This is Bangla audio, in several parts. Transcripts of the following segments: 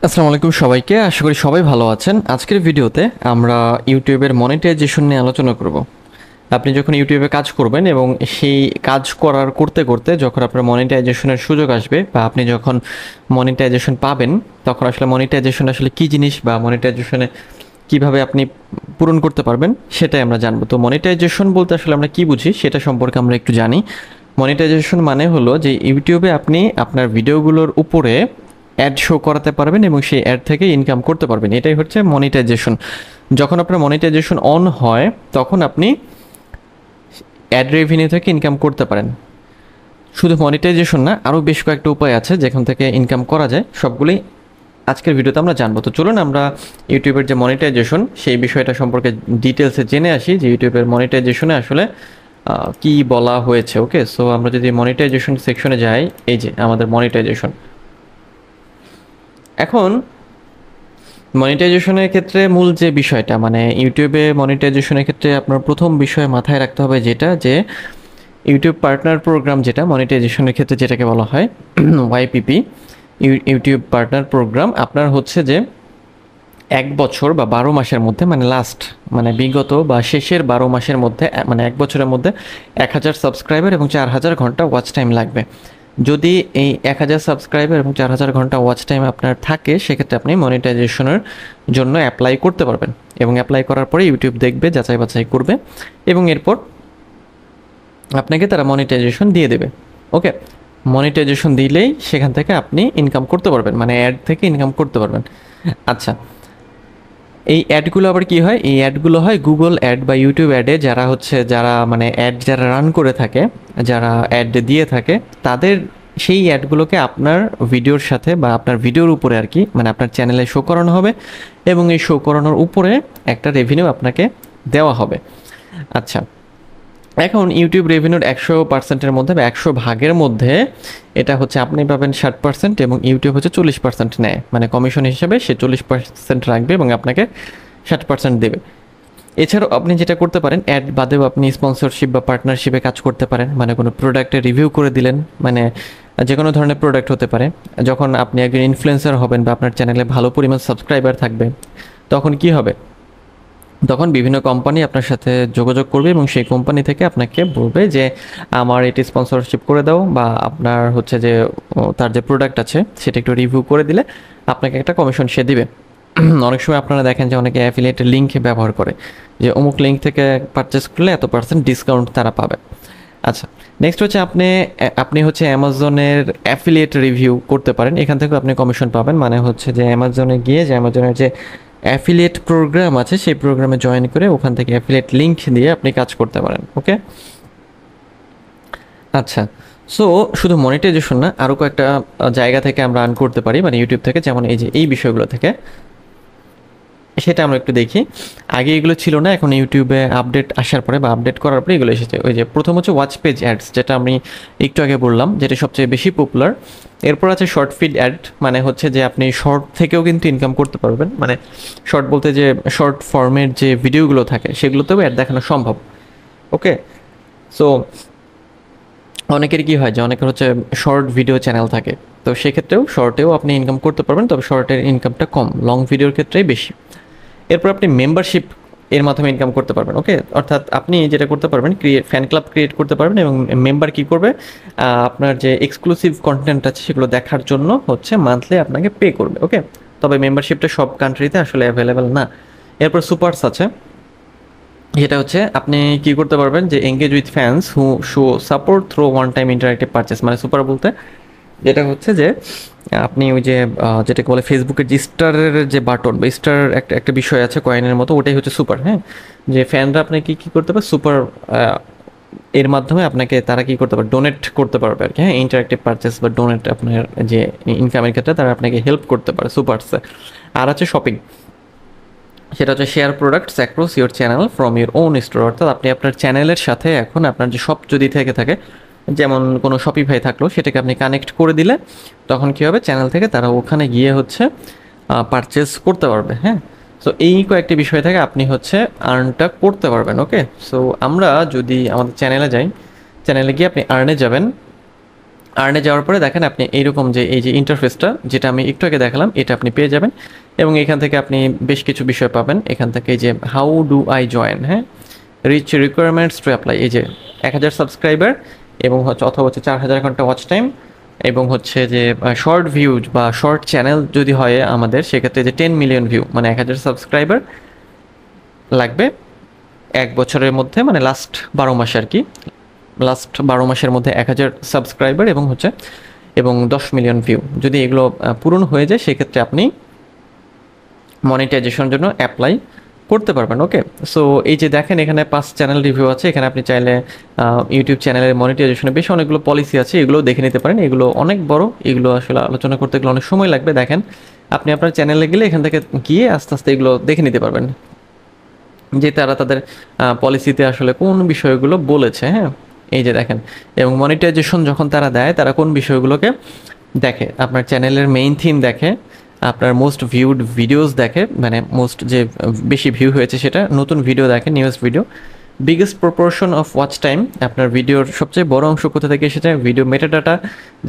আসসালামু আলাইকুম সবাইকে, আশা করি সবাই ভালো আছেন। আজকের ভিডিওতে আমরা ইউটিউবের মনিটাইজেশন নিয়ে আলোচনা করব। আপনি যখন ইউটিউবে কাজ করবেন এবং সেই কাজ করতে করতে যখন আপনার মনিটাইজেশনের সুযোগ আসবে বা আপনি যখন মনিটাইজেশন পাবেন, তখন আসলে মনিটাইজেশন আসলে কী জিনিস বা মনিটাইজেশনে কিভাবে আপনি পূরণ করতে পারবেন সেটাই আমরা জানবো। তো মনিটাইজেশন বলতে আসলে আমরা কী বুঝি সেটা সম্পর্কে আমরা একটু জানি। মনিটাইজেশন মানে হলো যে ইউটিউবে আপনি আপনার ভিডিওগুলোর উপরে অ্যাড শো করাতে পারবেন এবং সেই অ্যাড থেকে ইনকাম করতে পারবেন, এটাই হচ্ছে মনিটাইজেশন। যখন আপনার মনিটাইজেশন অন হয় তখন আপনি অ্যাড রেভিনিউ থেকে ইনকাম করতে পারেন। শুধু মনিটাইজেশন না, আরও বেশ কয়েকটা উপায় আছে যেখান থেকে ইনকাম করা যায়, সবগুলোই আজকের ভিডিওতে আমরা জানবো। তো চলুন আমরা ইউটিউবের যে মনিটাইজেশন সেই বিষয়টা সম্পর্কে ডিটেলসে জেনে আসি যে ইউটিউবের মনিটাইজেশনে আসলে কি বলা হয়েছে। ওকে, সো আমরা যদি মনিটাইজেশন সেকশনে যাই, এই যে আমাদের মনিটাইজেশন। এখন মনিটাইজেশনের ক্ষেত্রে মূল যে বিষয়টা, মানে ইউটিউবে মনিটাইজেশনের ক্ষেত্রে আপনার প্রথম বিষয় মাথায় রাখতে হবে যেটা, যে ইউটিউব পার্টনার প্রোগ্রাম, যেটা মনিটাইজেশনের ক্ষেত্রে যেটাকে বলা হয় ওয়াইপিপি, ইউটিউব পার্টনার প্রোগ্রাম, আপনার হচ্ছে যে 1 বছর বা 12 মাসের মধ্যে, মানে বিগত বা শেষের 12 মাসের মধ্যে, মানে 1 বছরের মধ্যে 1000 সাবস্ক্রাইবার এবং 4000 ঘন্টা ওয়াচ টাইম লাগবে। যদি এই 1000 সাবস্ক্রাইবার এবং 4000 ঘন্টা ওয়াচ টাইম আপনার থাকে, সেক্ষেত্রে আপনি মনিটাইজেশনের জন্য অ্যাপ্লাই করতে পারবেন। এবং অ্যাপ্লাই করার পরে ইউটিউব দেখবে, যাচাই বাছাই করবে এবং এরপর আপনাকে তারা মনিটাইজেশন দিয়ে দেবে। ওকে, মনিটাইজেশন দিলেই সেখান থেকে আপনি ইনকাম করতে পারবেন, মানে অ্যাড থেকে ইনকাম করতে পারবেন। আচ্ছা, এই অ্যাডগুলো আবার কি হয়? এই অ্যাডগুলো হয় গুগল অ্যাড বা ইউটিউব অ্যাডে, যারা মানে অ্যাড যারা রান করে থাকে, যারা অ্যাড দিয়ে থাকে, তাদের সেই অ্যাডগুলোকে আপনার ভিডিওর সাথে বা আপনার ভিডিওর উপরে আর কি, মানে আপনার চ্যানেলে শো করানো হবে এবং এই শো করানোর উপরে একটা রেভিনিউ আপনাকে দেওয়া হবে। আচ্ছা, এখন ইউটিউব রেভিনিউর 100%-এর মধ্যে বা 100 ভাগের মধ্যে এটা হচ্ছে আপনি পাবেন 60% এবং ইউটিউব হচ্ছে 40% নেয়, মানে কমিশন হিসেবে সে 40% রাখবে এবং আপনাকে 60% দেবে। এছাড়াও আপনি যেটা করতে পারেন, অ্যাড বাদেও আপনি স্পন্সরশিপ বা পার্টনারশিপে কাজ করতে পারেন, মানে কোনো প্রোডাক্টের রিভিউ করে দিলেন, মানে যে কোনো ধরনের প্রোডাক্ট হতে পারে। যখন আপনি একজন ইনফ্লুয়েন্সার হবেন বা আপনার চ্যানেলে ভালো পরিমাণ সাবস্ক্রাইবার থাকবে, তখন কি হবে? তখন বিভিন্ন কোম্পানি আপনার সাথে যোগাযোগ করবে এবং সেই কোম্পানি থেকে আপনাকে বলবে যে আমার এটি স্পন্সরশিপ করে দাও, বা আপনার হচ্ছে যে তার যে প্রোডাক্ট আছে সেটা একটু রিভিউ করে দিলে আপনাকে একটা কমিশন সে দিবে। অনেক সময় আপনারা দেখেন যে অনেকে অ্যাফিলিয়েটের লিঙ্ক ব্যবহার করে, যে অমুক লিঙ্ক থেকে পারচেস করলে এত % ডিসকাউন্ট তারা পাবে। আচ্ছা, নেক্সট হচ্ছে আপনি হচ্ছে অ্যামাজনের অ্যাফিলিয়েট রিভিউ করতে পারেন, এখান থেকেও আপনি কমিশন পাবেন। মানে হচ্ছে যে অ্যামাজনে গিয়ে যে অ্যামাজনের যে অ্যাফিলিয়েট প্রোগ্রাম আছে সেই প্রোগ্রামে জয়েন করে ওখান থেকে অ্যাফিলিয়েট লিঙ্ক দিয়ে আপনি কাজ করতে পারেন। ওকে, আচ্ছা, সো শুধু মনিটাইজেশন না, আরও কয়েকটা জায়গা থেকে আমরা আর্ন করতে পারি, মানে ইউটিউব থেকে, যেমন এই যে এই বিষয়গুলো থেকে, সেটা আমরা একটু দেখি। আগে এগুলো ছিল না, এখন ইউটিউবে আপডেট আসার পরে বা আপডেট করার পরে এগুলো এসেছে। ওই যে প্রথম হচ্ছে ওয়াচ পেজ অ্যাডস, যেটা আমি একটু আগে বললাম, যেটা সবচেয়ে বেশি পপুলার। এরপর আছে শর্ট ফিড অ্যাড, মানে হচ্ছে যে আপনি শর্ট থেকেও কিন্তু ইনকাম করতে পারবেন, মানে শর্ট বলতে যে শর্ট ফর্মের যে ভিডিওগুলো থাকে সেগুলোতেও অ্যাড দেখানো সম্ভব। ওকে, সো অনেকের কি হয় যে অনেকের হচ্ছে শর্ট ভিডিও চ্যানেল থাকে, তো সেক্ষেত্রেও শর্টেও আপনি ইনকাম করতে পারবেন, তবে শর্টের ইনকামটা কম, লং ভিডিওর ক্ষেত্রেই বেশি। এরপর আপনি মেম্বারশিপ এর মাধ্যমে ইনকাম করতে পারবেন। ওকে, অর্থাৎ আপনি যেটা করতে পারবেন, ফ্যান ক্লাব ক্রিয়েট করতে পারবেন এবং মেম্বার কী করবে, আপনার যে এক্সক্লুসিভ কন্টেন্ট আছে সেগুলো দেখার জন্য হচ্ছে মান্থলি আপনাকে পে করবে। ওকে, তবে মেম্বারশিপটা সব কান্ট্রিতে আসলে অ্যাভেলেবেল না। এরপর সুপারস আছে, যেটা হচ্ছে আপনি কি করতে পারবেন, যে engage with fans who show support through one time interactive purchase, মানে সুপার বলতে যেটা হচ্ছে যে আপনি ওই যে যেটাকে বলে ফেসবুকের যে স্টারের যে বাটন বা স্টার একটা একটা বিষয় আছে কয়েনের মতো, ওটাই হচ্ছে সুপার। হ্যাঁ, যে ফ্যানরা আপনাকে কী করতে পারে, সুপার এর মাধ্যমে আপনাকে তারা কী করতে পারে, ডোনেট করতে পারবে আর কি। হ্যাঁ, ইন্টারাক্টিভ পারচেস বা ডোনেট আপনার যে ইনকামের ক্ষেত্রে তারা আপনাকে হেল্প করতে পারে সুপারসে। আর আছে শপিং, সেটা হচ্ছে share products across your channel from your own store, অর্থাৎ আপনি আপনার চ্যানেলের সাথে এখন আপনার যে শপ যদি থেকে থাকে, যেমন কোনো শপিফাই থাকলো, সেটাকে আপনি কানেক্ট করে দিলে তখন কী হবে, চ্যানেল থেকে তারা ওখানে গিয়ে হচ্ছে পারচেস করতে পারবে। হ্যাঁ, সো এই কয়েকটি বিষয় থেকে আপনি হচ্ছে আর্নটা করতে পারবেন। ওকে, সো আমরা যদি আমাদের চ্যানেলে যাই, চ্যানেলে গিয়ে আপনি আর্নে যাবেন, আর্নে যাওয়ার পরে দেখেন আপনি এইরকম যে এই যে ইন্টারফেসটা যেটা আমি একটু আগে দেখালাম এটা আপনি পেয়ে যাবেন এবং এখান থেকে আপনি বেশ কিছু বিষয় পাবেন। এখান থেকে এই যে হাউ ডু আই জয়েন, হ্যাঁ, রিচ রিকোয়ারমেন্টস টু অ্যাপ্লাই, এই যে 1000 সাবস্ক্রাইবার এবং হচ্ছে অথবা হচ্ছে 4000 ঘন্টা ওয়াচ টাইম এবং হচ্ছে যে শর্ট ভিউজ বা শর্ট চ্যানেল যদি হয় আমাদের সেক্ষেত্রে যে 10 মিলিয়ন ভিউ, মানে 1000 সাবস্ক্রাইবার লাগবে 1 বছরের মধ্যে, মানে লাস্ট 12 মাসে আর কি, লাস্ট 12 মাসের মধ্যে 1000 সাবস্ক্রাইবার এবং হচ্ছে এবং 10 মিলিয়ন ভিউ। যদি এগুলো পূরণ হয়ে যায় সেক্ষেত্রে আপনি মনিটাইজেশনের জন্য অ্যাপ্লাই করতে পারবেন। ওকে, সো এই যে দেখেন এখানে 5 চ্যানেল রিভিউ আছে, এখানে আপনি চাইলে ইউটিউব চ্যানেলের মনিটাইজেশনে বেশ অনেকগুলো পলিসি আছে, এগুলো দেখে নিতে পারেন। এগুলো অনেক বড়, এগুলো আসলে আলোচনা করতে গেলে অনেক সময় লাগবে। দেখেন আপনি আপনার চ্যানেলে গেলে এখান থেকে গিয়ে আস্তে আস্তে এগুলো দেখে নিতে পারবেন যে তারা তাদের পলিসিতে আসলে কোন বিষয়গুলো বলেছে। হ্যাঁ, এই যে দেখেন, এবং মনিটাইজেশন যখন তারা দেয় তারা কোন বিষয়গুলোকে দেখে, আপনার চ্যানেলের মেইন থিম দেখে, আপনার মোস্ট ভিউড ভিডিওস দেখে, মানে মোস্ট যে বেশি ভিউ হয়েছে সেটা, নতুন ভিডিও দেখে, newest video, biggest proportion of watch time, আপনার ভিডিওর সবচেয়ে বড় অংশ কোথা থেকে এসেছে, ভিডিও মেটাডাটা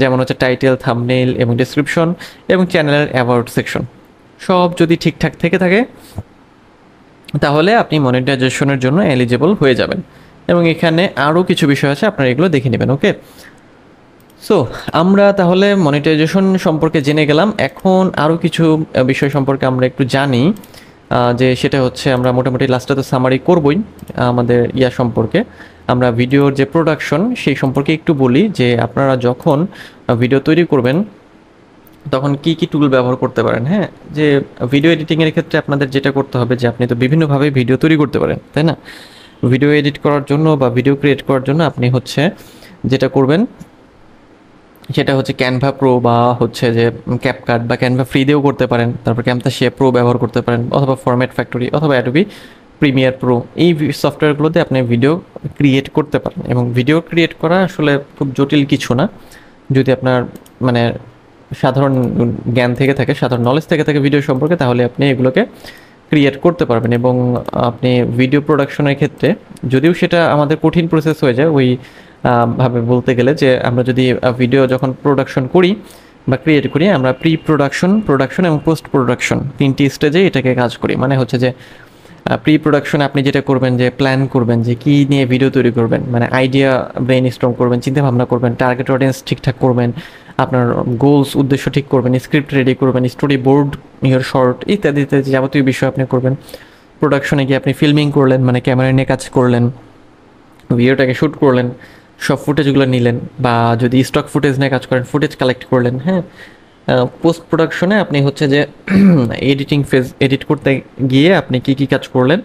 যেমন হচ্ছে টাইটেল, থাম্বনেইল এবং ডেসক্রিপশন এবং চ্যানেলের অ্যাবাউট সেকশন, সব যদি ঠিকঠাক থেকে থাকে তাহলে আপনি মনিটাইজেশনের জন্য এলিজিবল হয়ে যাবেন। এবং এখানে আরও কিছু বিষয় আছে, আপনারা এগুলো দেখে নেবেন। ওকে, সো আমরা তাহলে মনিটাইজেশন সম্পর্কে জেনে গেলাম। এখন আরও কিছু বিষয় সম্পর্কে আমরা একটু জানি, যে সেটা হচ্ছে আমরা মোটামুটি লাস্টে তো সামারি করবই আমাদের সম্পর্কে। আমরা ভিডিওর যে প্রোডাকশন সেই সম্পর্কে একটু বলি, যে আপনারা যখন ভিডিও তৈরি করবেন তখন কি কি টুল ব্যবহার করতে পারেন। হ্যাঁ, যে ভিডিও এডিটিংয়ের ক্ষেত্রে আপনাদের যেটা করতে হবে যে আপনি তো বিভিন্নভাবে ভিডিও তৈরি করতে পারেন, তাই না? ভিডিও এডিট করার জন্য বা ভিডিও ক্রিয়েট করার জন্য আপনি হচ্ছে যেটা করবেন সেটা হচ্ছে ক্যানভা প্রো বা হচ্ছে যে ক্যাপকাট বা ক্যানভা ফ্রি দিয়েও করতে পারেন, তারপর ক্যামতাশিয়া প্রো ব্যবহার করতে পারেন, অথবা ফরম্যাট ফ্যাক্টরি অথবা অ্যাডোবি প্রিমিয়ার প্রো, এই সফটওয়্যারগুলোতে আপনি ভিডিও ক্রিয়েট করতে পারেন। এবং ভিডিও ক্রিয়েট করা আসলে খুব জটিল কিছু না, যদি আপনার মানে সাধারণ জ্ঞান থেকে থাকে, সাধারণ নলেজ থেকে থাকে ভিডিও সম্পর্কে, তাহলে আপনি এগুলোকে ক্রিয়েট করতে পারবেন। এবং আপনি ভিডিও প্রোডাকশনের ক্ষেত্রে যদিও সেটা আমাদের কঠিন প্রসেস হয়ে যায় ওই ভাবে বলতে গেলে, যে আমরা যদি ভিডিও যখন প্রোডাকশন করি বা ক্রিয়েট করি, আমরা প্রি প্রোডাকশন, প্রোডাকশন এবং পোস্ট প্রোডাকশন 3টি স্টেজে এটাকে কাজ করি। মানে হচ্ছে যে প্রি প্রোডাকশনে আপনি যেটা করবেন যে প্ল্যান করবেন যে কী নিয়ে ভিডিও তৈরি করবেন, মানে আইডিয়া ব্রেইন স্টর্ম করবেন, চিন্তা ভাবনা করবেন, টার্গেট অডিয়েন্স ঠিকঠাক করবেন, আপনার গোলস উদ্দেশ্য ঠিক করবেন, স্ক্রিপ্ট রেডি করবেন, স্টোরি বোর্ড, ইয়োর শর্ট ইত্যাদি ইত্যাদি যাবতীয় বিষয় আপনি করবেন। প্রোডাকশনে গিয়ে আপনি ফিল্মিং করলেন, মানে ক্যামেরা নিয়ে কাজ করলেন, ভিডিওটাকে শ্যুট করলেন, সব ফুটেজগুলো নিলেন, বা যদি স্টক ফুটেজ নিয়ে কাজ করেন ফুটেজ কালেক্ট করলেন। হ্যাঁ, পোস্ট প্রোডাকশনে আপনি হচ্ছে যে এডিটিং ফেজ, এডিট করতে গিয়ে আপনি কি কি কাজ করলেন,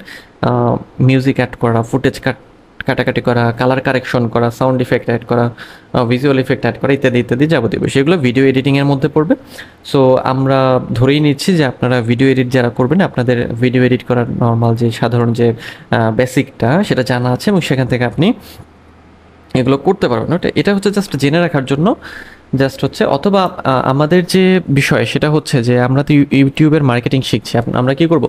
মিউজিক অ্যাড করা, ফুটেজ কাটাকাটি করা, কালার কারেকশন করা, সাউন্ড ইফেক্ট অ্যাড করা, ভিজুয়াল ইফেক্ট অ্যাড করা ইত্যাদি ইত্যাদি যাবতীয় বিষয়, এগুলো ভিডিও এডিটিংয়ের মধ্যে পড়বে। সো আমরা ধরেই নিচ্ছি যে আপনারা ভিডিও এডিট যারা করবেন আপনাদের ভিডিও এডিট করার নর্মাল যে সাধারণ যে বেসিকটা সেটা জানা আছে এবং সেখান থেকে আপনি এগুলো করতে পারবেন। এটা হচ্ছে জাস্ট জেনে রাখার জন্য, জাস্ট হচ্ছে। অথবা আমাদের যে বিষয় সেটা হচ্ছে যে আমরা তো ইউটিউবের মার্কেটিং শিখছি, আমরা কি করব,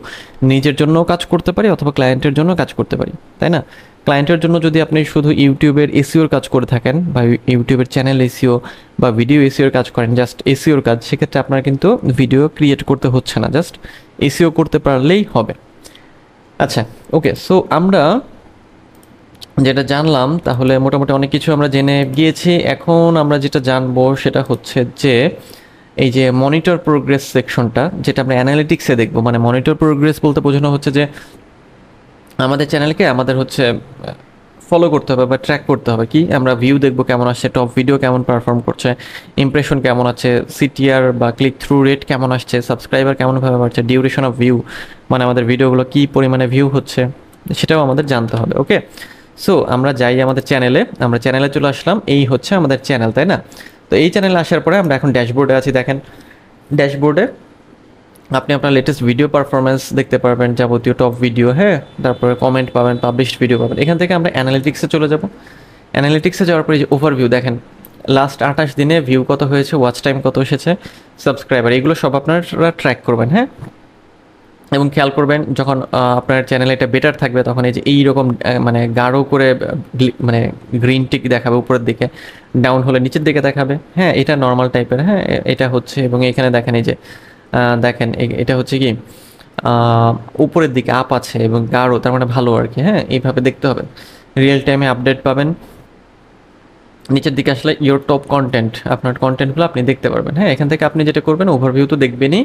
নিজের জন্য কাজ করতে পারি অথবা ক্লায়েন্টের জন্য কাজ করতে পারি, তাই না? ক্লায়েন্টের জন্য যদি আপনি শুধু ইউটিউবের এসইওর কাজ করে থাকেন বা ইউটিউবের চ্যানেল এসইও বা ভিডিও এসইওর কাজ করেন, জাস্ট এসইওর কাজ, সেক্ষেত্রে আপনার কিন্তু ভিডিও ক্রিয়েট করতে হচ্ছে না, জাস্ট এসইও করতে পারলেই হবে। আচ্ছা, ওকে, সো আমরা যেটা জানলাম তাহলে মোটামুটি অনেক কিছু আমরা জেনে গিয়েছি। এখন আমরা যেটা জানবো সেটা হচ্ছে যে এই যে মনিটর প্রোগ্রেস সেকশনটা, যেটা আমরা অ্যানালিটিক্সে দেখবো। মানে মনিটর প্রোগ্রেস বলতে বোঝানো হচ্ছে যে আমাদের চ্যানেলকে আমাদের হচ্ছে ফলো করতে হবে বা ট্র্যাক করতে হবে, কি আমরা ভিউ দেখবো কেমন আসছে, টপ ভিডিও কেমন পারফর্ম করছে, ইমপ্রেশন কেমন আছে, সিটিআর বা ক্লিক থ্রু রেট কেমন আসছে, সাবস্ক্রাইবার কেমনভাবে বাড়ছে, ডিউরেশন অফ ভিউ, মানে আমাদের ভিডিওগুলো কী পরিমাণে ভিউ হচ্ছে সেটাও আমাদের জানতে হবে। ওকে, সো আমরা যাই আমাদের চ্যানেলে, আমরা চ্যানেলে চলে আসলাম, এই হচ্ছে আমাদের চ্যানেল, তাই না? তো এই চ্যানেলে আসার পরে আমরা এখন ড্যাশবোর্ডে আছি। দেখেন ড্যাশবোর্ডে আপনি আপনার লেটেস্ট ভিডিও পারফরমেন্স দেখতে পারবেন, যাবতীয় টপ ভিডিও, হ্যাঁ, তারপরে কমেন্ট পাবেন, পাবলিশড ভিডিও পাবেন। এখান থেকে আমরা অ্যানালিটিক্সে চলে যাব। অ্যানালিটিক্সে যাওয়ার পরে যে ওভারভিউ, দেখেন লাস্ট 28 দিনে ভিউ কত হয়েছে, ওয়াচ টাইম কত এসেছে, সাবস্ক্রাইবার, এগুলো সব আপনারা ট্র্যাক করবেন। হ্যাঁ, এবং খেয়াল করবেন যখন আপনার চ্যানেলে এটা বেটার থাকবে তখন এই যে এইরকম মানে গাঢ় করে মানে গ্রিন টিক দেখাবে উপরের দিকে, ডাউন হলে নিচের দিকে দেখাবে। হ্যাঁ, এটা নর্মাল টাইপের। হ্যাঁ, এটা হচ্ছে, এবং এখানে দেখেন এই যে দেখেন এটা হচ্ছে কি উপরের দিকে আপ আছে এবং গাঢ়, তার মানে ভালো আর কি। হ্যাঁ, এইভাবে দেখতে হবে। রিয়েল টাইমে আপডেট পাবেন। নিচের দিকে আসলে ইয়োর টপ কন্টেন্ট, আপনার কন্টেন্টগুলো আপনি দেখতে পারবেন। হ্যাঁ, এখান থেকে আপনি যেটা করবেন ওভারভিউ তো দেখবেনই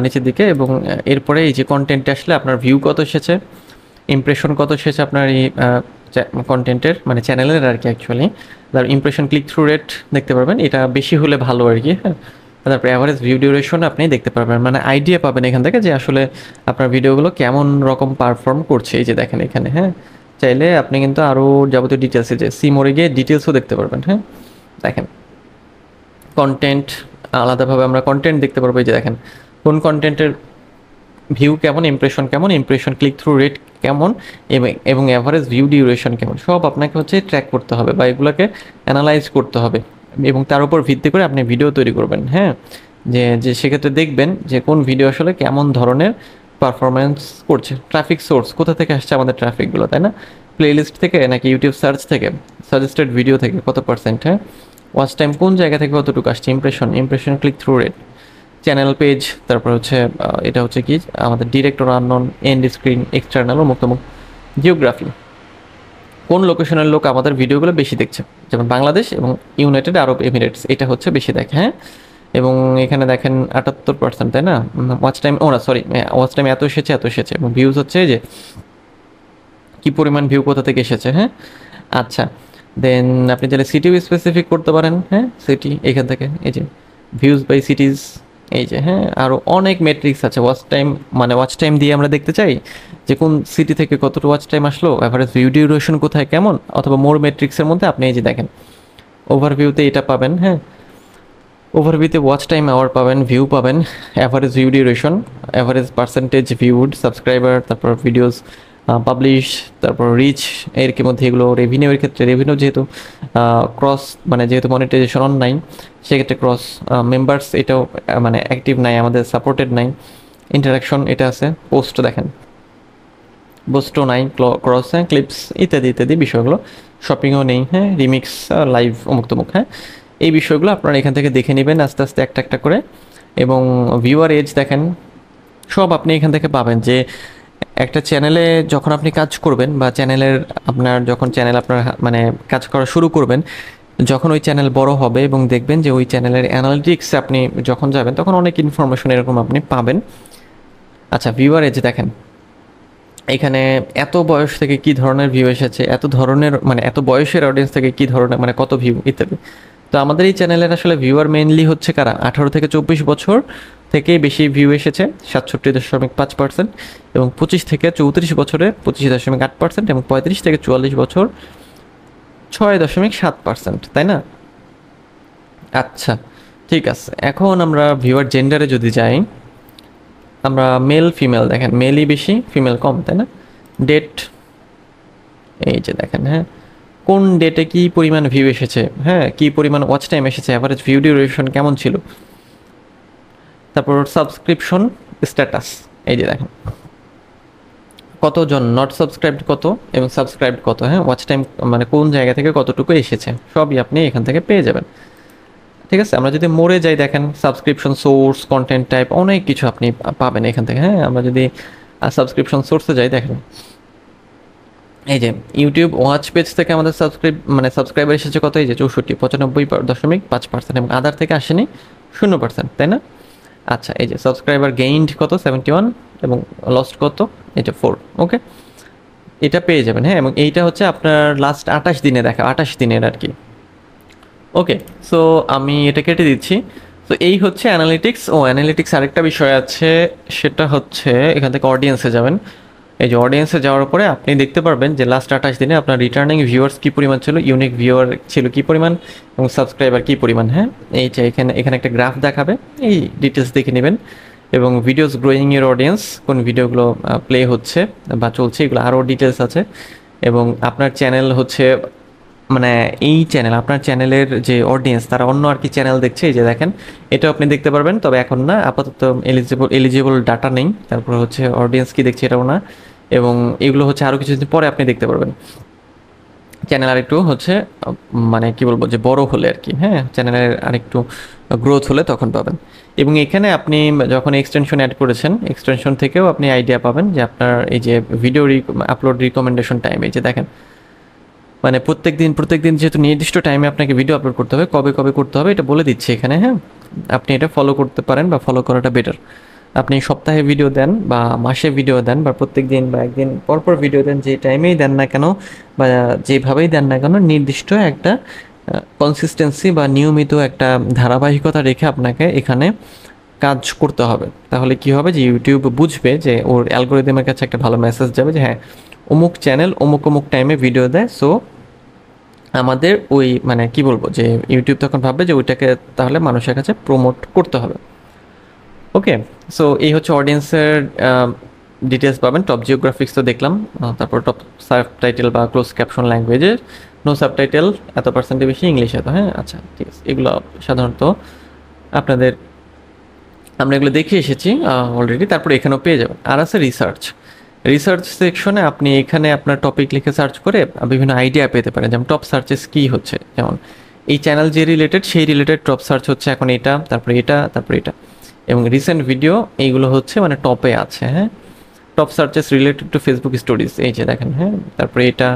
নিচের দিকে, এবং এরপরে এই যে কন্টেন্টে আসলে আপনার ভিউ কত এসেছে, ইমপ্রেশন কত এসেছে আপনার এই কন্টেন্টের, মানে চ্যানেলের আর কি অ্যাকচুয়ালি। তার ইমপ্রেশন ক্লিক থ্রু রেট দেখতে পারবেন, এটা বেশি হলে ভালো আর কি। হ্যাঁ, তারপরে অ্যাভারেজ ভিউ ডিউরেশন আপনি দেখতে পারবেন, মানে আইডিয়া পাবেন এখান থেকে যে আসলে আপনার ভিডিওগুলো কেমন রকম পারফর্ম করছে। এই যে দেখেন এখানে। হ্যাঁ, চাইলে আপনি কিন্তু আরও যাবতীয় ডিটেলসে যে সিমোরে গিয়ে ডিটেলসও দেখতে পারবেন। হ্যাঁ, দেখেন কন্টেন্ট আলাদাভাবে আমরা কন্টেন্ট দেখতে পারবো। এই যে দেখেন কোন কন্টেন্টের ভিউ কেমন, ইমপ্রেশন কেমন, ইমপ্রেশন ক্লিক থ্রু রেট কেমন, এবং অ্যাভারেজ ভিউ ডিউরেশন কেমন, সব আপনাকে হচ্ছে ট্র্যাক করতে হবে বা এগুলোকে অ্যানালাইজ করতে হবে, এবং তার উপর ভিত্তি করে আপনি ভিডিও তৈরি করবেন। হ্যাঁ, যে সেক্ষেত্রে দেখবেন যে কোন ভিডিও আসলে কেমন ধরনের পারফরমেন্স করছে। ট্রাফিক সোর্স কোথা থেকে আসছে আমাদের ট্রাফিকগুলো, তাই না? প্লেলিস্ট থেকে নাকি ইউটিউব সার্চ থেকে, সাজেস্টেড ভিডিও থেকে কত পার্সেন্ট, হ্যাঁ, ওয়াচ টাইম কোন জায়গা থেকে কতটুকু আসছে, impression click through rate, channel page, তারপর হচ্ছে এটা হচ্ছে কি আমাদের direct or unknown, end screen, external ও মুক্তমুখ, জিওগ্রাফি, কোন লোকেশনের লোক আমাদের ভিডিওগুলো বেশি দেখছে, যেমন বাংলাদেশ এবং ইউনাইটেড আরব এমিরেটস, এটা হচ্ছে বেশি দেখে। হ্যাঁ, এবং এখানে দেখেন 78%, তাই না? ওয়াচ টাইম, ও না সরি, ওয়াচ টাইম এত এসেছে, এবং ভিউজ হচ্ছে যে কি পরিমাণ ভিউ কোথা থেকে এসেছে। হ্যাঁ, আচ্ছা, দেন আপনি চাইলে সিটিও স্পেসিফিক করতে পারেন। হ্যাঁ, সিটি এখান থেকে এই যে ভিউজ বাই সিটিজ, এই যে। হ্যাঁ, আরও অনেক মেট্রিক্স আছে। ওয়াচ টাইম, মানে ওয়াচ টাইম দিয়ে আমরা দেখতে চাই যে কোন সিটি থেকে কতটা ওয়াচ টাইম আসলো, অ্যাভারেজ ভিউ ডিউরেশন কোথায় কেমন, অথবা মোর মেট্রিক্সের মধ্যে আপনি এই যে দেখেন ওভারভিউতে এটা পাবেন। হ্যাঁ, ওভারভিউতে ওয়াচ টাইম আওয়ার পাবেন, ভিউ পাবেন, average view duration, average percentage viewed, subscriber, তারপর ভিডিওস পাবলিশ, তারপর রিচ, এর কি মধ্যে এগুলো রেভিনিউয়ের ক্ষেত্রে, রেভিনিউ যেহেতু ক্রস, মানে যেহেতু মনিটাইজেশন অনলাইন, সেক্ষেত্রে ক্রস মেম্বার্স এটাও মানে অ্যাক্টিভ নাই আমাদের, সাপোর্টেড নাই, ইন্টারাকশন এটা আছে, পোস্ট দেখেন পোস্টও নাই, ক্রস, হ্যাঁ, ক্লিপস ইত্যাদি ইত্যাদি বিষয়গুলো, শপিংও নেই। হ্যাঁ, রিমিক্স, লাইভ, মুক্তমুখ। হ্যাঁ, এই বিষয়গুলো আপনারা এখান থেকে দেখে নেবেন আস্তে আস্তে একটা একটা করে, এবং ভিউয়ার এজ দেখেন সব আপনি এখান থেকে পাবেন। যে একটা চ্যানেলে যখন আপনি কাজ করবেন, বা চ্যানেলের আপনার যখন চ্যানেল আপনার মানে কাজ করা শুরু করবেন, যখন ওই চ্যানেল বড় হবে এবং দেখবেন যে ওই চ্যানেলের অ্যানালিটিক্সে আপনি যখন যাবেন তখন অনেক ইনফরমেশন এরকম আপনি পাবেন। আচ্ছা, ভিউয়ার এজ দেখেন এখানে এত বয়স থেকে কি ধরনের ভিউ এসেছে, এত ধরনের মানে এত বয়সের অডিয়েন্স থেকে কি ধরনের মানে কত ভিউ ইত্যাদি। তো আমাদের এই চ্যানেলের আসলে ভিউয়ার মেইনলি হচ্ছে কারা, 18 থেকে 24 বছর থেকেই বেশি ভিউ এসেছে 67.5%, এবং 25 থেকে 34 বছরে 25.8%, এবং 35 থেকে 44 বছর 6.7%, তাই না? আচ্ছা, ঠিক আছে, এখন আমরা ভিউয়ার জেন্ডারে যদি যাই, আমরা মেল ফিমেল দেখেন, মেলই বেশি ফিমেল কম, তাই না? ডেট, এই যে দেখেন। হ্যাঁ, কোন ডেটে কি পরিমাণ ভিউ এসেছে, হ্যাঁ, কি পরিমাণ ওয়াচ টাইম এসেছে, অ্যাভারেজ ভিউ ডিউরেশন কেমন ছিল, তারপর সাবস্ক্রিপশন স্ট্যাটাস, এই যে দেখেন কতজন নট সাবস্ক্রাইবড কত এবং সাবস্ক্রাইবড কত। হ্যাঁ, ওয়াচ টাইম মানে কোন জায়গা থেকে কতটুকু এসেছে সবই আপনি এখান থেকে পেয়ে যাবেন। ঠিক আছে, আমরা যদি মোড়ে যাই দেখেন সাবস্ক্রিপশন সোর্স, কন্টেন্ট টাইপ, অনেক কিছু আপনি পাবেন এখান থেকে। হ্যাঁ, আমরা যদি সাবস্ক্রিপশন সোর্সে যাই দেখেন এই যে ইউটিউব ওয়াচ পেজ থেকে আমাদের সাবস্ক্রাইবার এসেছে কত, এই যে 64, 95.5%, এবং আদার থেকে আসেনি 0%, তাই না? আচ্ছা, এই যে সাবস্ক্রাইবার গেইনড কত 71, এবং লস্ট কত, এটা 4। ওকে, এটা পেয়ে যাবেন। হ্যাঁ, এবং এইটা হচ্ছে আপনার লাস্ট 28 দিনে দেখা, 28 দিনের আর কি। ওকে, সো আমি এটা কেটে দিচ্ছি। তো এই হচ্ছে অ্যানালিটিক্স। অ্যানালিটিক্স আরেকটা বিষয় আছে, সেটা হচ্ছে এখান থেকে অডিয়েন্সে যাবেন। এই যে অডিয়েন্সে যাওয়ার পরে আপনি দেখতে পারবেন যে লাস্ট 28 দিনে আপনার রিটার্নিং ভিউয়ার্স কী পরিমাণ ছিল, ইউনিক ভিউয়ার ছিল কী পরিমাণ, এবং সাবস্ক্রাইবার কী পরিমাণ। হ্যাঁ, এই যে এখানে একটা গ্রাফ দেখাবে, এই ডিটেলস দেখে নেবেন। এবং ভিডিওস গ্রোয়িং এর অডিয়েন্স, কোন ভিডিওগুলো প্লে হচ্ছে বা চলছে, এগুলো আরও ডিটেলস আছে। এবং আপনার চ্যানেল হচ্ছে মানে এই চ্যানেল, আপনার চ্যানেলের যে অডিয়েন্স তারা অন্য আর কি চ্যানেল দেখছে, এই যে দেখেন এটাও আপনি দেখতে পারবেন, তবে এখন না, আপাতত এলিজিবল ডাটা নেই। তারপর হচ্ছে অডিয়েন্স কি দেখছে এটাও না, এবং এগুলো হচ্ছে আরও কিছুদিন পরে আপনি দেখতে পারবেন। চ্যানেল আরেকটু হচ্ছে মানে কি বলবো যে বড় হলে আর কি, হ্যাঁ, চ্যানেলের আরেকটু গ্রোথ হলে তখন পাবেন। এবং এখানে আপনি যখন এক্সটেনশন অ্যাড করেছেন, এক্সটেনশন থেকেও আপনি আইডিয়া পাবেন যে আপনার এই যে ভিডিও আপলোড রিকমেন্ডেশন টাইম, এই যে দেখেন মানে প্রত্যেক দিন যেহেতু নির্দিষ্ট টাইমে আপনাকে ভিডিও আপলোড করতে হবে, কবে কবে করতে হবে এটা বলে দিচ্ছে এখানে, হ্যাঁ। আপনি এটা ফলো করতে পারেন বা ফলো করাটা বেটার। আপনি সপ্তাহে ভিডিও দেন বা মাসে ভিডিও দেন বা প্রত্যেক দিন বা একদিন পরপর ভিডিও দেন, যে টাইমেই দেন না কেন বা যেভাবেই দেন না কেন, নির্দিষ্ট একটা কনসিস্টেন্সি বা নিয়মিত একটা ধারাবাহিকতা রেখে আপনাকে এখানে কাজ করতে হবে। তাহলে কি হবে যে ইউটিউব বুঝবে যে ওর অ্যালগোরিদমের কাছে একটা ভালো মেসেজ যাবে যে হ্যাঁ, অমুক চ্যানেল অমুক অমুক টাইমে ভিডিও দেয়, সো আমাদের ওই মানে কি বলবো যে ইউটিউব তখন ভাববে যে ওইটাকে তাহলে মানুষের কাছে প্রমোট করতে হবে। ওকে, সো এই হচ্ছে অডিয়েন্সের ডিটেলস পাবেন। টপ জিওগ্রাফিক্স তো দেখলাম, তারপর টপ সাবটাইটেল বা ক্লোজ ক্যাপশন ল্যাঙ্গুয়েজের, নো সাবটাইটেল এত পার্সেন্টে বেশি, ইংলিশ এত, হ্যাঁ আচ্ছা ঠিক আছে। এগুলো সাধারণত আপনাদের আমরা এগুলো দেখে এসেছি অলরেডি। তারপরে এখানেও পেয়ে যাবেন। আর আছে রিসার্চ। রিসার্চ সেকশনে আপনি এখানে আপনার টপিক লিখে সার্চ করে বিভিন্ন আইডিয়া পেতে পারেন, যেমন টপ সার্চেস কী হচ্ছে, যেমন এই চ্যানেল যে রিলেটেড সেই রিলেটেড টপ সার্চ হচ্ছে এখন এটা, তারপরে এটা, তারপরে এটা, এবং রিসেন্ট ভিডিও এইগুলো হচ্ছে মানে টপে আছে, হ্যাঁ। Top searches related to Facebook stories, এই যে দেখেন, হ্যাঁ। তারপরে এটা,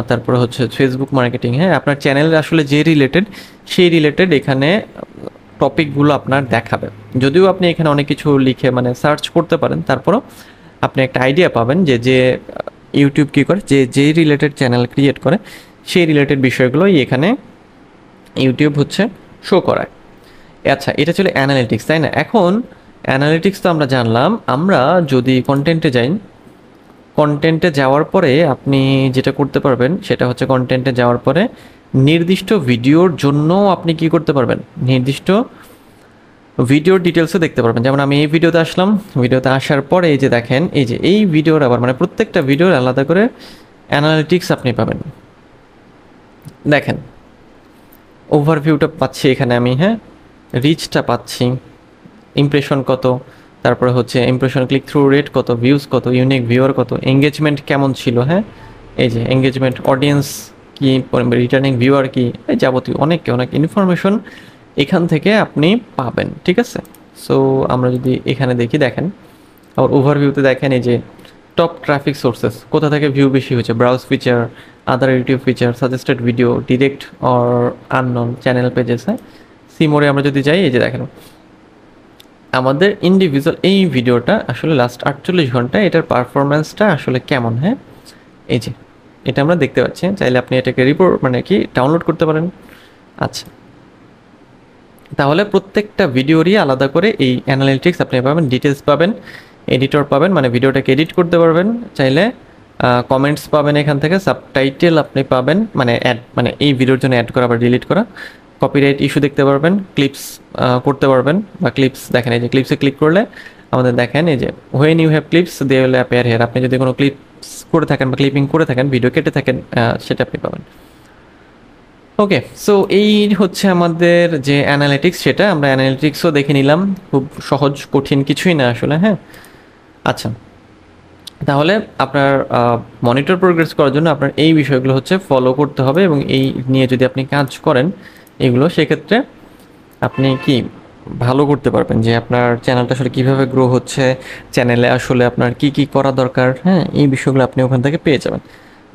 তারপরে হচ্ছে ফেসবুক মার্কেটিং, হ্যাঁ। আপনার চ্যানেল আসলে যে রিলেটেড সেই রিলেটেড এখানে টপিকগুলো আপনার দেখাবে। যদিও আপনি এখানে অনেক কিছু লিখে মানে সার্চ করতে পারেন, তারপরও আপনি একটা আইডিয়া পাবেন যে যে ইউটিউব কী করে, যে যেই রিলেটেড চ্যানেল ক্রিয়েট করে সেই রিলেটেড বিষয়গুলোই এখানে ইউটিউব হচ্ছে শো করায়। আচ্ছা, এটা ছিল অ্যানালিটিক্স, তাই না? এখন অ্যানালিটিক্স তো আমরা জানলাম। আমরা যদি কন্টেন্টে যাই, কন্টেন্টে যাওয়ার পরে আপনি যেটা করতে পারবেন সেটা হচ্ছে কন্টেন্টে যাওয়ার পরে নির্দিষ্ট ভিডিওর জন্য আপনি কি করতে পারবেন, নির্দিষ্ট ভিডিওর ডিটেলসও দেখতে পারবেন। যেমন আমি এই ভিডিওতে আসলাম, ভিডিওতে আসার পরে এই যে দেখেন, এই যে এই ভিডিওর আবার মানে প্রত্যেকটা ভিডিওর আলাদা করে অ্যানালিটিক্স আপনি পাবেন। দেখেন ওভারভিউটা পাচ্ছি এখানে আমি, হ্যাঁ, রিচটা পাচ্ছি, ইমপ্রেশন কত, তারপরে হচ্ছে ইমপ্রেশন ক্লিক থ্রু রেট কত, ভিউজ কত, ইউনিক ভিউয়ার কত, এঙ্গেজমেন্ট কেমন ছিল, হ্যাঁ, এই যে এঙ্গেজমেন্ট, অডিয়েন্স কি, রিটার্নিং ভিউয়ার কি, এই যাবতীয় অনেক অনেক ইনফরমেশন এখান থেকে আপনি পাবেন, ঠিক আছে। সো আমরা যদি এখানে দেখি, দেখেন আবার ওভারভিউতে দেখেন এই যে টপ ট্রাফিক সোর্সেস, কোথা থেকে ভিউ বেশি হয়েছে, browse feature, other YouTube feature, suggested video, direct or unknown channel pages, হ্যাঁ। সিমোরে আমরা যদি যাই, এই যে দেখেন আমাদের ইন্ডিভিজুয়াল এই ভিডিওটা আসলে লাস্ট 48 ঘন্টায় এটার পারফরমেন্সটা আসলে কেমন, হ্যাঁ। এই যে এটা আমরা দেখতে পাচ্ছি, চাইলে আপনি এটাকে রিপোর্ট মানে কি ডাউনলোড করতে পারেন। আচ্ছা, তাহলে প্রত্যেকটা ভিডিওরই আলাদা করে এই অ্যানালিটিক্স আপনি পাবেন, ডিটেলস পাবেন, এডিটর পাবেন মানে ভিডিওটাকে এডিট করতে পারবেন চাইলে, কমেন্টস পাবেন এখান থেকে, সাবটাইটেল আপনি পাবেন মানে অ্যাড মানে এই ভিডিওর জন্য অ্যাড করা বা ডিলিট করা, কপিরাইট ইস্যু দেখতে পারবেন, ক্লিপস করতে পারবেন বা ক্লিপস দেখেন, এই যে ক্লিপসে ক্লিক করলে আমাদের দেখেন এই যে when you have clips they will appear here, আপনি যদি কোনো ক্লিপস করে থাকেন বা ক্লিপিং করে থাকেন, ভিডিও কেটে থাকেন, সেটা আপনি পাবেন। ওকে, সো এই হচ্ছে আমাদের যে অ্যানালিটিক্স, সেটা আমরা অ্যানালিটিক্সও দেখে নিলাম, খুব সহজ, কঠিন কিছুই না আসলে, হ্যাঁ। আচ্ছা, তাহলে আপনার মনিটর প্রোগ্রেস করার জন্য আপনার এই বিষয়গুলো হচ্ছে ফলো করতে হবে, এবং এই নিয়ে যদি আপনি কাজ করেন এগুলো, সেক্ষেত্রে আপনি কি ভালো করতে পারবেন যে আপনার চ্যানেলটা আসলে কীভাবে গ্রো হচ্ছে, চ্যানেলে আসলে আপনার কি কি করা দরকার, হ্যাঁ, এই বিষয়গুলো আপনি ওখান থেকে পেয়ে যাবেন।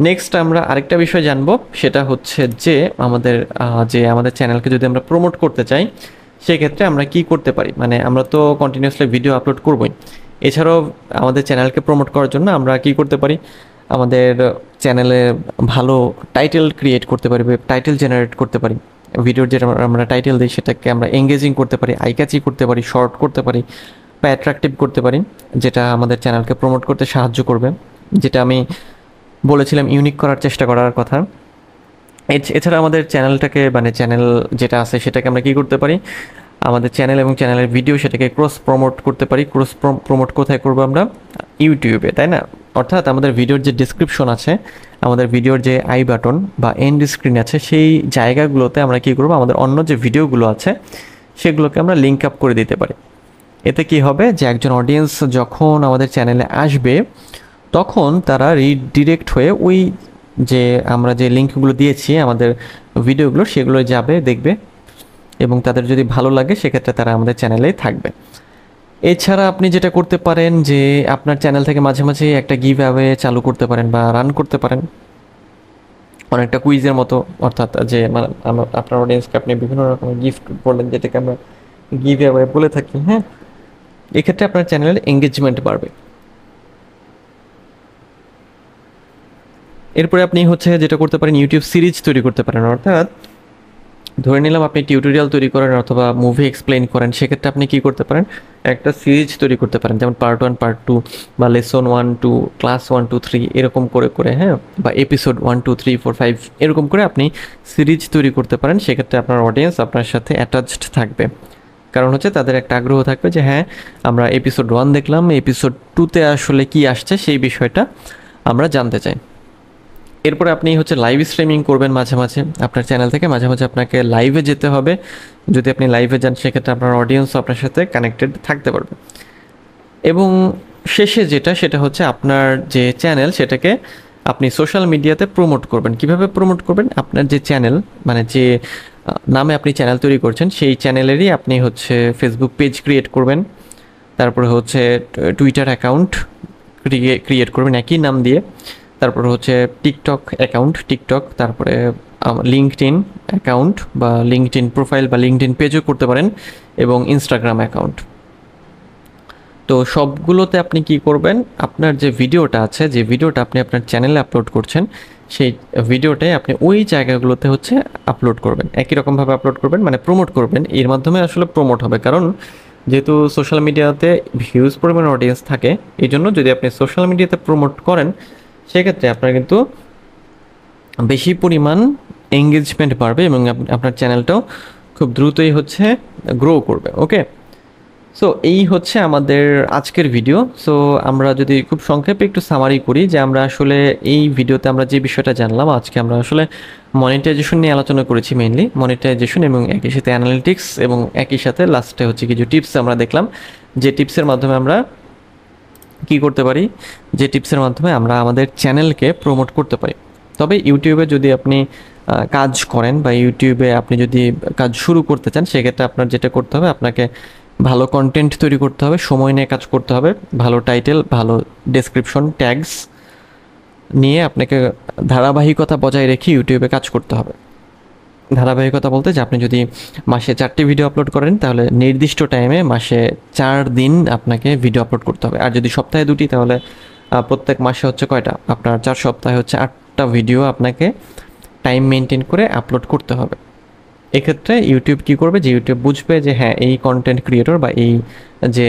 নেক্সট আমরা আরেকটা বিষয় জানবো, সেটা হচ্ছে যে আমাদের চ্যানেলকে যদি আমরা প্রমোট করতে চাই সেক্ষেত্রে আমরা কি করতে পারি। মানে আমরা তো কন্টিনিউয়াসলি ভিডিও আপলোড করবই, এছাড়াও আমাদের চ্যানেলকে প্রমোট করার জন্য আমরা কি করতে পারি, আমাদের চ্যানেলে ভালো টাইটেল ক্রিয়েট করতে পারি, টাইটেল জেনারেট করতে পারি, ভিডিওর যেটা আমরা টাইটেল দিই সেটাকে আমরা এঙ্গেজিং করতে পারি, আইক্যাচি করতে পারি, শর্ট করতে পারি বা অ্যাট্রাকটিভ করতে পারি, যেটা আমাদের চ্যানেলকে প্রমোট করতে সাহায্য করবে, যেটা আমি বলেছিলাম ইউনিক করার চেষ্টা করার কথা। এছাড়া আমাদের চ্যানেলটাকে মানে চ্যানেল যেটা আছে সেটাকে আমরা কী করতে পারি, আমাদের চ্যানেল এবং চ্যানেলের ভিডিও সেটাকে ক্রস প্রমোট করতে পারি। ক্রস প্রমোট কোথায় করবো আমরা? ইউটিউবে, তাই না? অর্থাৎ আমাদের ভিডিওর যে ডিসক্রিপশন আছে, আমাদের ভিডিওর যে আই বাটন বা এন্ড স্ক্রিন আছে, সেই জায়গাগুলোতে আমরা কী করবো, আমাদের অন্য যে ভিডিওগুলো আছে সেগুলোকে আমরা লিঙ্ক আপ করে দিতে পারি। এতে কি হবে যে একজন অডিয়েন্স যখন আমাদের চ্যানেলে আসবে তখন তারা রিডিরেক্ট হয়ে ওই যে আমরা যে লিঙ্কগুলো দিয়েছি আমাদের ভিডিওগুলো, সেগুলো যাবে, দেখবে, এবং তাদের যদি ভালো লাগে সেক্ষেত্রে তারা আমাদের চ্যানেলেই থাকবে। এছাড়া আপনি যেটা করতে পারেন যে আপনার চ্যানেল থেকে মাঝে মাঝে একটা গিভ অ্যাওয়ে চালু করতে পারেন বা রান করতে পারেন, অনেকটা কুইজের মতো। অর্থাৎ যে আপনার অডিয়েন্সকে আপনি বিভিন্ন রকমের গিফট বলেন, যেটাকে আমরা গিভ অ্যাওয়ে বলে থাকি। হ্যাঁ, এক্ষেত্রে আপনার চ্যানেলের এঙ্গেজমেন্ট বাড়বে। এরপরে আপনি হচ্ছে যেটা করতে পারেন, ইউটিউব সিরিজ তৈরি করতে পারেন। অর্থাৎ ধরে নিলাম আপনি টিউটোরিয়াল তৈরি করেন অথবা মুভি এক্সপ্লেইন করেন, সেক্ষেত্রে আপনি কী করতে পারেন, একটা সিরিজ তৈরি করতে পারেন, যেমন পার্ট 1, পার্ট 2 বা লেসন 1, 2, ক্লাস 1, 2, 3 এরকম করে করে, হ্যাঁ, বা এপিসোড 1, 2, 3, 4, 5 এরকম করে আপনি সিরিজ তৈরি করতে পারেন। সেক্ষেত্রে আপনার অডিয়েন্স আপনার সাথে অ্যাটাচড থাকবে, কারণ হচ্ছে তাদের একটা আগ্রহ থাকবে যে হ্যাঁ, আমরা এপিসোড 1 দেখলাম, এপিসোড 2তে আসলে কি আসছে সেই বিষয়টা আমরা জানতে চাই। এরপরে আপনি হচ্ছে লাইভ স্ট্রিমিং করবেন মাঝে মাঝে আপনার চ্যানেল থেকে। মাঝে মাঝে আপনাকে লাইভে যেতে হবে। যদি আপনি লাইভে যান সেক্ষেত্রে আপনার অডিয়েন্সও আপনার সাথে কানেক্টেড থাকতে পারবে। এবং শেষে সেটা হচ্ছে আপনার যে চ্যানেল সেটাকে আপনি সোশ্যাল মিডিয়াতে প্রমোট করবেন। কিভাবে প্রমোট করবেন? আপনার যে চ্যানেল, মানে যে নামে আপনি চ্যানেল তৈরি করছেন সেই চ্যানেলেরই আপনি হচ্ছে ফেসবুক পেজ ক্রিয়েট করবেন, তারপরে হচ্ছে টুইটার অ্যাকাউন্ট ক্রিয়েট করবেন একই নাম দিয়ে, তারপর হচ্ছে টিকটক অ্যাকাউন্ট, তারপরে লিঙ্কডইন অ্যাকাউন্ট বা লিঙ্কডইন প্রোফাইল বা লিঙ্কডইন পেজও করতে পারেন, এবং ইনস্টাগ্রাম অ্যাকাউন্ট। তো সবগুলোতে আপনি কি করবেন, আপনার যে ভিডিওটা আছে, যে ভিডিওটা আপনি আপনার চ্যানেলে আপলোড করছেন, সেই ভিডিওটাই আপনি ওই জায়গাগুলোতে হচ্ছে আপলোড করবেন। একই রকমভাবে আপলোড করবেন, মানে প্রমোট করবেন। এর মাধ্যমে আসলে প্রমোট হবে, কারণ যেহেতু সোশ্যাল মিডিয়াতে হিউজ পরিমাণ অডিয়েন্স থাকে, এই জন্য যদি আপনি সোশ্যাল মিডিয়াতে প্রমোট করেন সেক্ষেত্রে আপনার কিন্তু বেশি পরিমাণ এঙ্গেজমেন্ট বাড়বে এবং আপনার চ্যানেলটাও খুব দ্রুতই হচ্ছে গ্রো করবে। ওকে, সো এই হচ্ছে আমাদের আজকের ভিডিও। সো আমরা যদি খুব সংক্ষেপে একটু সামারি করি, যে আমরা আসলে এই ভিডিওতে আমরা যে বিষয়টা জানলাম, আজকে আমরা আসলে মনিটাইজেশন নিয়ে আলোচনা করেছি, মেইনলি মনিটাইজেশন এবং একই সাথে অ্যানালিটিক্স, এবং একই সাথে লাস্টে হচ্ছে কিছু টিপস আমরা দেখলাম, যে টিপসের মাধ্যমে আমরা কি করতে পারি, যে টিপসের মাধ্যমে আমরা আমাদের চ্যানেলকে প্রমোট করতে পারি। তবে ইউটিউবে যদি আপনি কাজ করেন বা ইউটিউবে আপনি যদি কাজ শুরু করতে চান, সেক্ষেত্রে আপনার যেটা করতে হবে, আপনাকে ভালো কন্টেন্ট তৈরি করতে হবে, সময় নিয়ে কাজ করতে হবে, ভালো টাইটেল, ভালো ডেসক্রিপশন, ট্যাগস নিয়ে আপনাকে ধারাবাহিকতা বজায় রেখে ইউটিউবে কাজ করতে হবে। ধারাবাহিকতা বলতে যে আপনি যদি মাসে 4টি ভিডিও আপলোড করেন, তাহলে নির্দিষ্ট টাইমে মাসে 4 দিন আপনাকে ভিডিও আপলোড করতে হবে। আর যদি সপ্তাহে 2টি, তাহলে প্রত্যেক মাসে হচ্ছে কয়টা, আপনার 4 সপ্তাহে হচ্ছে 8টা ভিডিও আপনাকে টাইম মেনটেন করে আপলোড করতে হবে। এক্ষেত্রে ইউটিউব কী করবে, যে ইউটিউব বুঝবে যে হ্যাঁ, এই কন্টেন্ট ক্রিয়েটর বা এই যে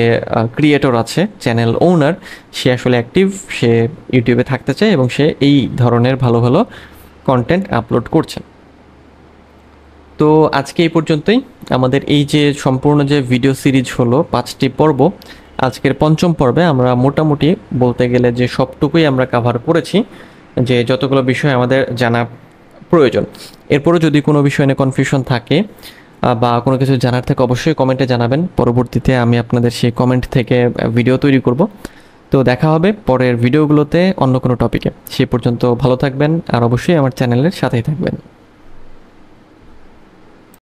ক্রিয়েটর আছে, চ্যানেল ওনার, সে আসলে অ্যাক্টিভ, সে ইউটিউবে থাকতে চায় এবং সে এই ধরনের ভালো ভালো কন্টেন্ট আপলোড করছে। তো আজকে এই পর্যন্তই। আমাদের এই যে সম্পূর্ণ যে ভিডিও সিরিজ হলো 5টি পর্ব, আজকের 5ম পর্বে আমরা মোটামুটি বলতে গেলে যে সবটুকুই আমরা কাভার করেছি, যে যতগুলো বিষয় আমাদের জানা প্রয়োজন। এরপরও যদি কোনো বিষয় নিয়ে কনফিউশন থাকে বা কোনো কিছু জানার থাকে, অবশ্যই কমেন্টে জানাবেন। পরবর্তীতে আমি আপনাদের সেই কমেন্ট থেকে ভিডিও তৈরি করব। তো দেখা হবে পরের ভিডিওগুলোতে অন্য কোনো টপিকে। সেই পর্যন্ত ভালো থাকবেন আর অবশ্যই আমার চ্যানেলের সাথেই থাকবেন।